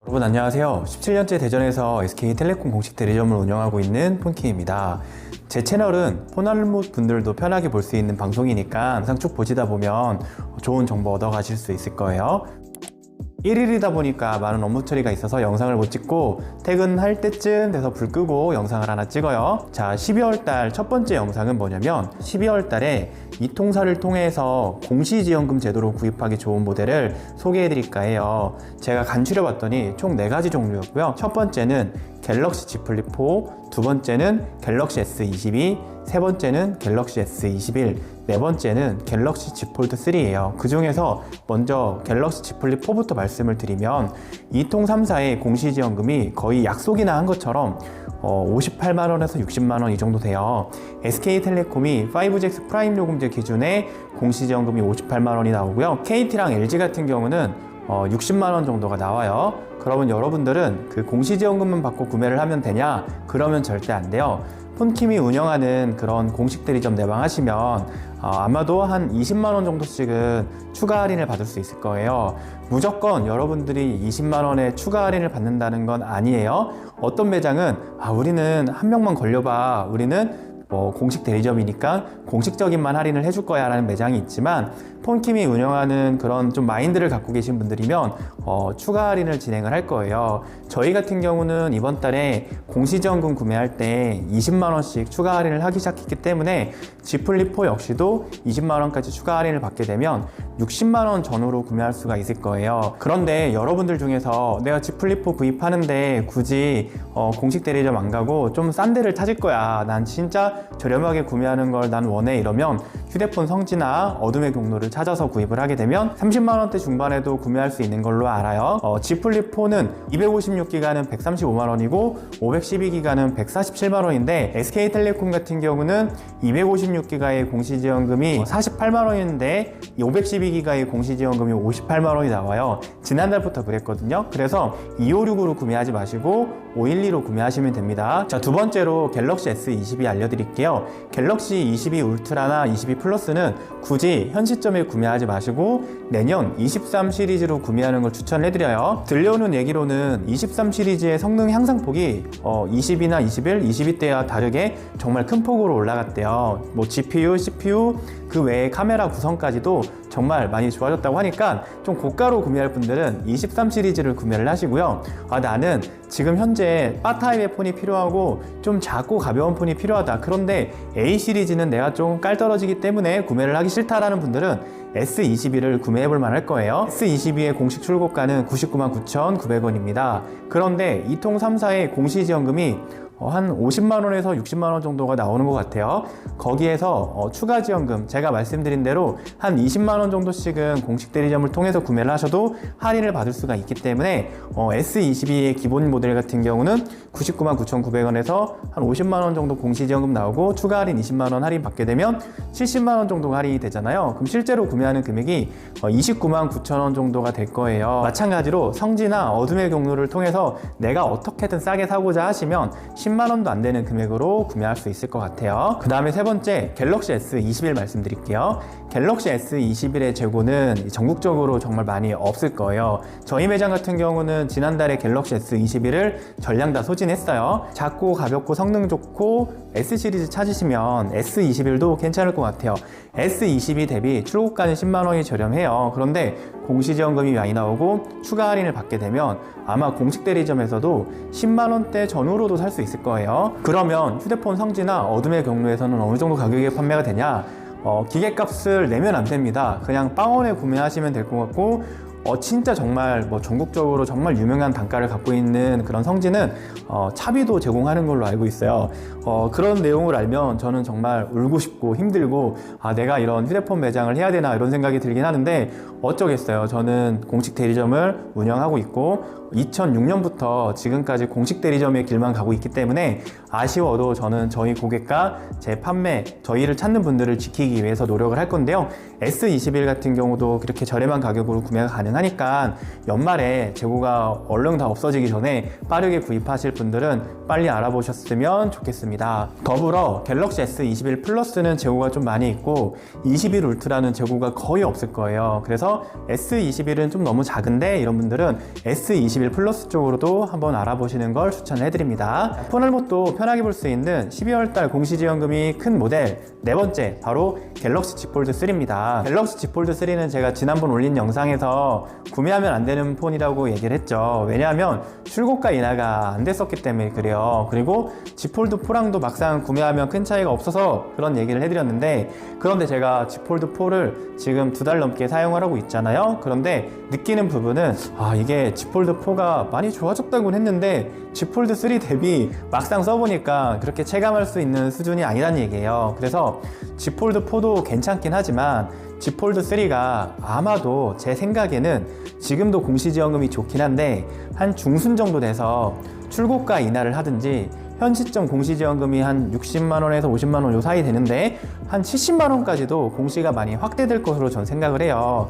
여러분 안녕하세요. 17년째 대전에서 SK텔레콤 공식 대리점을 운영하고 있는 폰키입니다. 제 채널은 폰알못 분들도 편하게 볼 수 있는 방송이니까 항상 쭉 보시다 보면 좋은 정보 얻어 가실 수 있을 거예요. 1일이다 보니까 많은 업무 처리가 있어서 영상을 못 찍고 퇴근할 때쯤 돼서 불 끄고 영상을 하나 찍어요. 자, 12월 달 첫 번째 영상은 뭐냐면 12월 달에 이통사를 통해서 공시지원금 제도로 구입하기 좋은 모델을 소개해 드릴까 해요. 제가 간추려 봤더니 총 4가지 종류였고요. 첫 번째는 갤럭시 Z 플립 4, 두 번째는 갤럭시 S22, 세 번째는 갤럭시 S21, 네 번째는 갤럭시 Z 폴드 3예요. 그 중에서 먼저 갤럭시 Z 플립 4부터 말씀을 드리면 이통 3사의 공시지원금이 거의 약속이나 한 것처럼 58만원에서 60만원 이 정도 돼요. SK텔레콤이 5GX 프라임 요금제 기준에 공시지원금이 58만원이 나오고요. KT랑 LG 같은 경우는 60만원 정도가 나와요. 그러면 여러분들은 그 공시지원금만 받고 구매를 하면 되냐? 그러면 절대 안 돼요. 폰킴이 운영하는 그런 공식 대리점 내방하시면 아마도 한 20만원 정도씩은 추가 할인을 받을 수 있을 거예요. 무조건 여러분들이 20만원의 추가 할인을 받는다는 건 아니에요. 어떤 매장은 우리는 한 명만 걸려봐, 우리는 공식 대리점이니까 공식적인만 할인을 해줄 거야 라는 매장이 있지만, 폰킴이 운영하는 그런 좀 마인드를 갖고 계신 분들이면 추가 할인을 진행을 할 거예요. 저희 같은 경우는 이번 달에 공시지원금 구매할 때 20만원씩 추가 할인을 하기 시작했기 때문에 Z 플립 4 역시도 20만원까지 추가 할인을 받게 되면 60만원 전후로 구매할 수가 있을 거예요. 그런데 여러분들 중에서 내가 Z 플립 4 구입하는데 굳이 공식 대리점 안 가고 좀 싼 데를 찾을 거야, 난 진짜 저렴하게 구매하는 걸 난 원해, 이러면 휴대폰 성지나 어둠의 경로를 찾아서 구입을 하게 되면 30만원대 중반에도 구매할 수 있는 걸로 알아요. Z 플립 4는 256기가는 135만원이고 512기가는 147만원인데 SK텔레콤 같은 경우는 256기가의 공시지원금이 48만원인데 512기가의 공시지원금이 58만원이 나와요. 지난달부터 그랬거든요. 그래서 256으로 구매하지 마시고 512로 구매하시면 됩니다. 자, 두 번째로 갤럭시 S22 알려드릴게요. 갤럭시 22 울트라나 22 플러스는 굳이 현 시점에 구매하지 마시고 내년 23 시리즈로 구매하는 걸 추천해드려요. 들려오는 얘기로는 23 시리즈의 성능 향상폭이 20이나 21, 22대와 다르게 정말 큰 폭으로 올라갔대요. GPU, CPU, 그 외에 카메라 구성까지도 정말 많이 좋아졌다고 하니까 좀 고가로 구매할 분들은 23 시리즈를 구매를 하시고요. 나는 지금 현재 바 타입의 폰이 필요하고 좀 작고 가벼운 폰이 필요하다, 그런데 A 시리즈는 내가 좀 깔떨어지기 때문에 구매를 하기 싫다라는 분들은 S22를 구매해볼 만할 거예요. S22의 공식 출고가는 999,900원입니다. 그런데 이통 3사의 공시지원금이 한 50만원에서 60만원 정도가 나오는 것 같아요. 거기에서 추가 지원금, 제가 말씀드린 대로 한 20만원 정도씩은 공식 대리점을 통해서 구매를 하셔도 할인을 받을 수가 있기 때문에 S22의 기본 모델 같은 경우는 999,900원에서 한 50만원 정도 공시지원금 나오고 추가 할인 20만원 할인 받게 되면 70만원 정도 할인이 되잖아요. 그럼 실제로 구매하는 금액이 299,000원 정도가 될 거예요. 마찬가지로 성지나 어둠의 경로를 통해서 내가 어떻게든 싸게 사고자 하시면 10만원도 안 되는 금액으로 구매할 수 있을 것 같아요. 그 다음에 세 번째, 갤럭시 S21 말씀드릴게요. 갤럭시 S21의 재고는 전국적으로 정말 많이 없을 거예요. 저희 매장 같은 경우는 지난달에 갤럭시 S21을 전량 다 소진했어요. 작고 가볍고 성능 좋고 S 시리즈 찾으시면 S21도 괜찮을 것 같아요. S22 대비 출고가는 10만원이 저렴해요. 그런데 공시지원금이 많이 나오고 추가 할인을 받게 되면 아마 공식 대리점에서도 10만원대 전후로도 살 수 있을 거예요. 그러면 휴대폰 성지나 어둠의 경로에서는 어느 정도 가격에 판매가 되냐? 기계값을 내면 안 됩니다. 그냥 빵원에 구매하시면 될 것 같고, 진짜 정말 전국적으로 정말 유명한 단가를 갖고 있는 그런 성지는 차비도 제공하는 걸로 알고 있어요. 그런 내용을 알면 저는 정말 울고 싶고 힘들고 내가 이런 휴대폰 매장을 해야 되나 이런 생각이 들긴 하는데 어쩌겠어요. 저는 공식 대리점을 운영하고 있고 2006년부터 지금까지 공식 대리점의 길만 가고 있기 때문에 아쉬워도 저는 저희 고객과 제 판매, 저희를 찾는 분들을 지키기 위해서 노력을 할 건데요. S21 같은 경우도 그렇게 저렴한 가격으로 구매가 가능합니다. 가능하니까 연말에 재고가 얼른 다 없어지기 전에 빠르게 구입하실 분들은 빨리 알아보셨으면 좋겠습니다. 더불어 갤럭시 S21 플러스는 재고가 좀 많이 있고 21 울트라는 재고가 거의 없을 거예요. 그래서 S21은 좀 너무 작은데 이런 분들은 S21 플러스 쪽으로도 한번 알아보시는 걸 추천해드립니다. 폰알못도 편하게 볼 수 있는 12월달 공시지원금이 큰 모델 네 번째, 바로 갤럭시 Z 폴드 3입니다. 갤럭시 Z 폴드 3는 제가 지난번 올린 영상에서 구매하면 안 되는 폰이라고 얘기를 했죠. 왜냐하면 출고가 인하가 안 됐었기 때문에 그래요. 그리고 Z 폴드 4랑도 막상 구매하면 큰 차이가 없어서 그런 얘기를 해드렸는데, 그런데 제가 Z 폴드 4를 지금 2달 넘게 사용을 하고 있잖아요. 그런데 느끼는 부분은 이게 Z 폴드 4가 많이 좋아졌다고는 했는데 Z 폴드 3 대비 막상 써보니까 그렇게 체감할 수 있는 수준이 아니란 얘기예요. 그래서 Z 폴드 4도 괜찮긴 하지만 Z 폴드 3가 아마도 제 생각에는 지금도 공시지원금이 좋긴 한데 한 중순 정도 돼서 출고가 인하를 하든지, 현 시점 공시지원금이 한 60만원에서 50만원 요 사이 되는데 한 70만원까지도 공시가 많이 확대될 것으로 전 생각을 해요.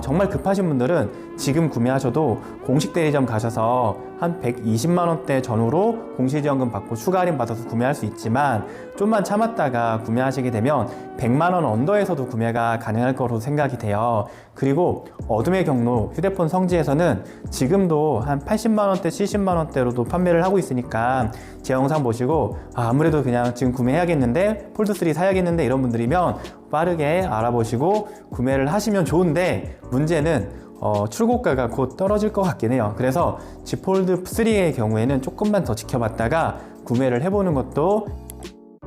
정말 급하신 분들은 지금 구매하셔도 공식 대리점 가셔서 한 120만원대 전후로 공시지원금 받고 추가 할인 받아서 구매할 수 있지만, 좀만 참았다가 구매하시게 되면 100만원 언더에서도 구매가 가능할 거로 생각이 돼요. 그리고 어둠의 경로 휴대폰 성지에서는 지금도 한 80만원대 70만원대로도 판매를 하고 있으니까 제 영상 보시고 아무래도 그냥 지금 구매해야겠는데 폴드3 사야겠는데 이런 분들이면 빠르게 알아보시고 구매를 하시면 좋은데, 문제는 출고가가 곧 떨어질 것 같긴 해요. 그래서 Z 폴드 3의 경우에는 조금만 더 지켜봤다가 구매를 해보는 것도.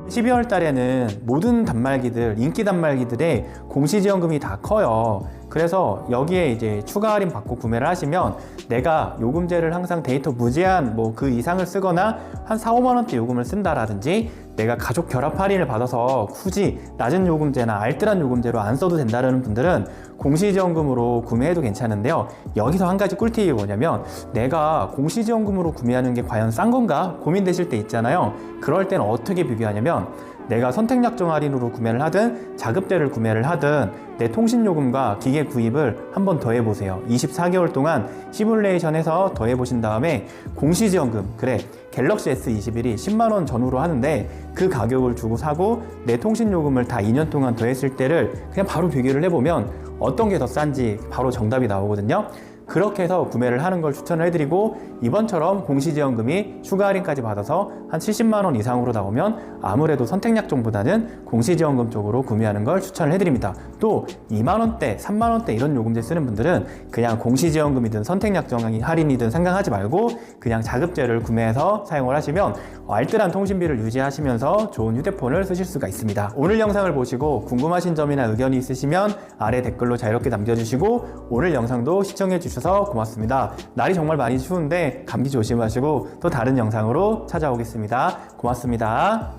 12월 달에는 모든 단말기들, 인기 단말기들의 공시지원금이 다 커요. 그래서 여기에 이제 추가 할인 받고 구매를 하시면 내가 요금제를 항상 데이터 무제한 그 이상을 쓰거나 한 4, 5만원대 요금을 쓴다라든지, 내가 가족 결합 할인을 받아서 굳이 낮은 요금제나 알뜰한 요금제로 안 써도 된다는 분들은 공시지원금으로 구매해도 괜찮은데요. 여기서 한 가지 꿀팁이 뭐냐면, 내가 공시지원금으로 구매하는 게 과연 싼 건가 고민되실 때 있잖아요. 그럴 때는 어떻게 비교하냐면, 내가 선택약정 할인으로 구매를 하든 자급제를 구매를 하든 내 통신요금과 기계 구입을 한번 더 해보세요. 24개월 동안 시뮬레이션해서 더 해보신 다음에 공시지원금, 그래 갤럭시 S21이 10만원 전후로 하는데 그 가격을 주고 사고 내 통신요금을 다 2년 동안 더 했을 때를 그냥 바로 비교를 해보면 어떤 게 더 싼지 바로 정답이 나오거든요. 그렇게 해서 구매를 하는 걸 추천을 해드리고, 이번처럼 공시지원금이 추가 할인까지 받아서 한 70만원 이상으로 나오면 아무래도 선택약정보다는 공시지원금 쪽으로 구매하는 걸 추천을 해드립니다. 또 2만원대, 3만원대 이런 요금제 쓰는 분들은 그냥 공시지원금이든 선택약정 할인이든 상관하지 말고 그냥 자급제를 구매해서 사용을 하시면 알뜰한 통신비를 유지하시면서 좋은 휴대폰을 쓰실 수가 있습니다. 오늘 영상을 보시고 궁금하신 점이나 의견이 있으시면 아래 댓글로 자유롭게 남겨주시고, 오늘 영상도 시청해주셔서 고맙습니다. 날이 정말 많이 추운데 감기 조심하시고 또 다른 영상으로 찾아오겠습니다. 고맙습니다.